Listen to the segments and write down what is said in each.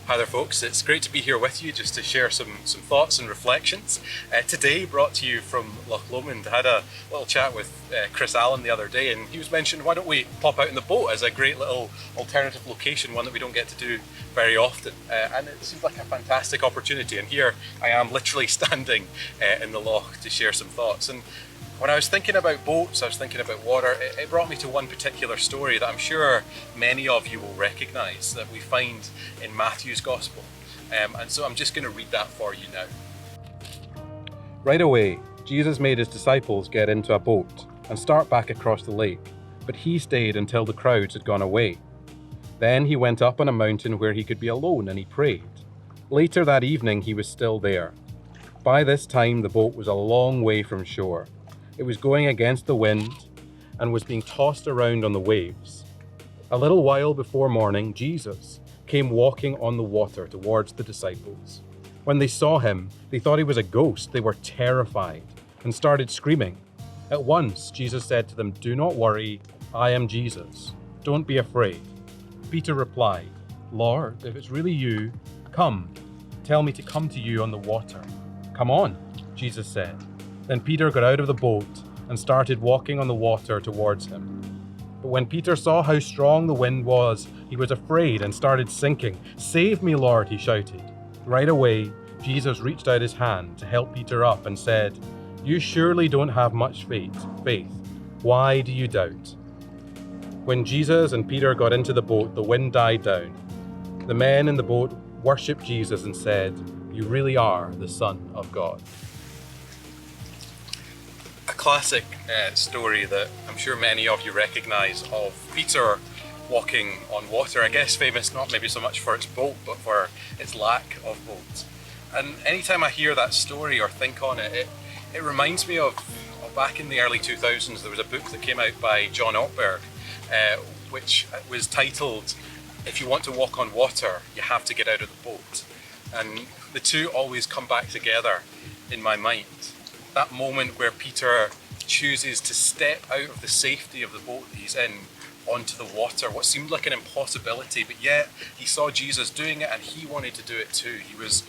Hi there folks, it's great to be here with you just to share some thoughts and reflections. Today brought to you from Loch Lomond. I had a little chat with Chris Allen the other day, and he was mentioning why don't we pop out in the boat as a great little alternative location, one that we don't get to do very often. And it seemed like a fantastic opportunity, and here I am literally standing in the loch to share some thoughts. And when I was thinking about boats, I was thinking about water, it brought me to one particular story that I'm sure many of you will recognise that we find in Matthew's Gospel. And so I'm just going to read that for you now. Right away, Jesus made his disciples get into a boat and start back across the lake, but he stayed until the crowds had gone away. Then he went up on a mountain where he could be alone and he prayed. Later that evening he was still there. By this time the boat was a long way from shore. It was going against the wind and was being tossed around on the waves. A little while before morning, Jesus came walking on the water towards the disciples. When they saw him, they thought he was a ghost. They were terrified and started screaming. At once, Jesus said to them, "Do not worry, I am Jesus. Don't be afraid." Peter replied, "Lord, if it's really you, come. Tell me to come to you on the water." "Come on," Jesus said. Then Peter got out of the boat and started walking on the water towards him. But when Peter saw how strong the wind was, he was afraid and started sinking. "Save me, Lord," he shouted. Right away, Jesus reached out his hand to help Peter up and said, "You surely don't have much faith. Why do you doubt?" When Jesus and Peter got into the boat, the wind died down. The men in the boat worshipped Jesus and said, "You really are the Son of God." Classic story that I'm sure many of you recognise of Peter walking on water. I guess famous not maybe so much for its boat but for its lack of boat. And anytime I hear that story or think on it, it reminds me of back in the early 2000s there was a book that came out by John Ortberg which was titled "If You Want to Walk on Water, You Have to Get Out of the Boat." And the two always come back together in my mind. That moment where Peter chooses to step out of the safety of the boat that he's in onto the water, what seemed like an impossibility, but yet he saw Jesus doing it and he wanted to do it too. He was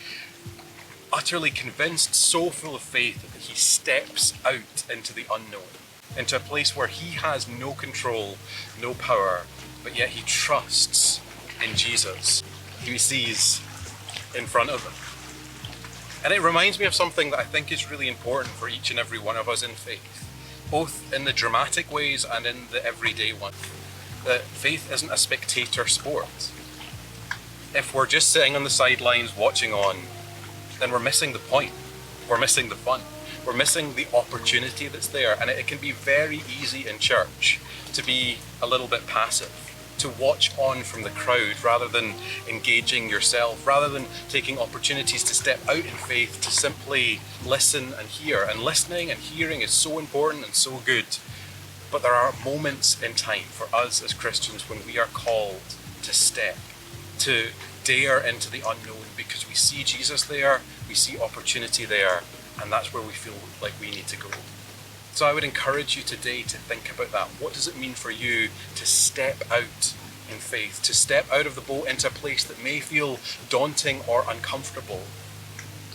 utterly convinced, so full of faith that he steps out into the unknown, into a place where he has no control, no power, but yet he trusts in Jesus who he sees in front of him. And it reminds me of something that I think is really important for each and every one of us in faith, both in the dramatic ways and in the everyday ones. That faith isn't a spectator sport. If we're just sitting on the sidelines watching on, then we're missing the point. We're missing the fun. We're missing the opportunity that's there. And it can be very easy in church to be a little bit passive, to watch on from the crowd rather than engaging yourself, rather than taking opportunities to step out in faith, to simply listen and hear. And listening and hearing is so important and so good. But there are moments in time for us as Christians when we are called to step, to dare into the unknown, because we see Jesus there, we see opportunity there, and that's where we feel like we need to go. So I would encourage you today to think about that. What does it mean for you to step out in faith, to step out of the boat into a place that may feel daunting or uncomfortable,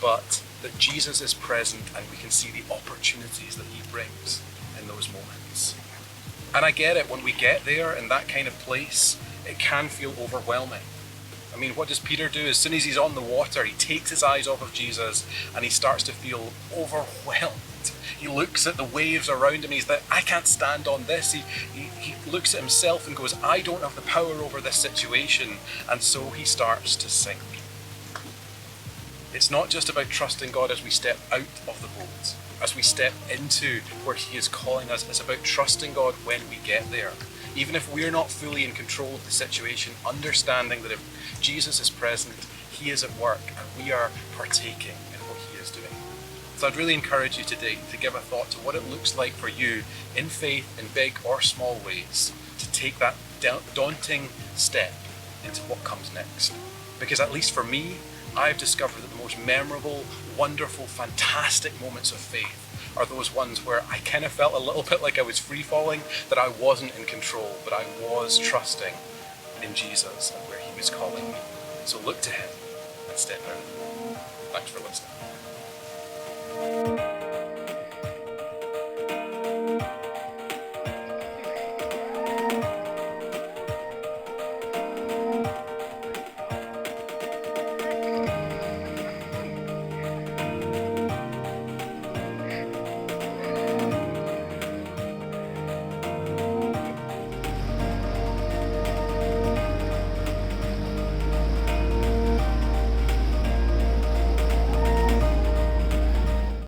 but that Jesus is present and we can see the opportunities that he brings in those moments. And I get it, when we get there in that kind of place, it can feel overwhelming. I mean, what does Peter do? As soon as he's on the water, he takes his eyes off of Jesus and he starts to feel overwhelmed. He looks at the waves around him and he's like, "I can't stand on this." He looks at himself and goes, "I don't have the power over this situation." And so he starts to sink. It's not just about trusting God as we step out of the boat, as we step into where he is calling us. It's about trusting God when we get there. Even if we're not fully in control of the situation, understanding that if Jesus is present, he is at work and we are partaking in what he is doing. So I'd really encourage you today to give a thought to what it looks like for you in faith, in big or small ways, to take that daunting step into what comes next. Because at least for me, I've discovered that the most memorable, wonderful, fantastic moments of faith are those ones where I kind of felt a little bit like I was free falling, that I wasn't in control, but I was trusting in Jesus and where he was calling me. So look to him and step out. Thanks for listening.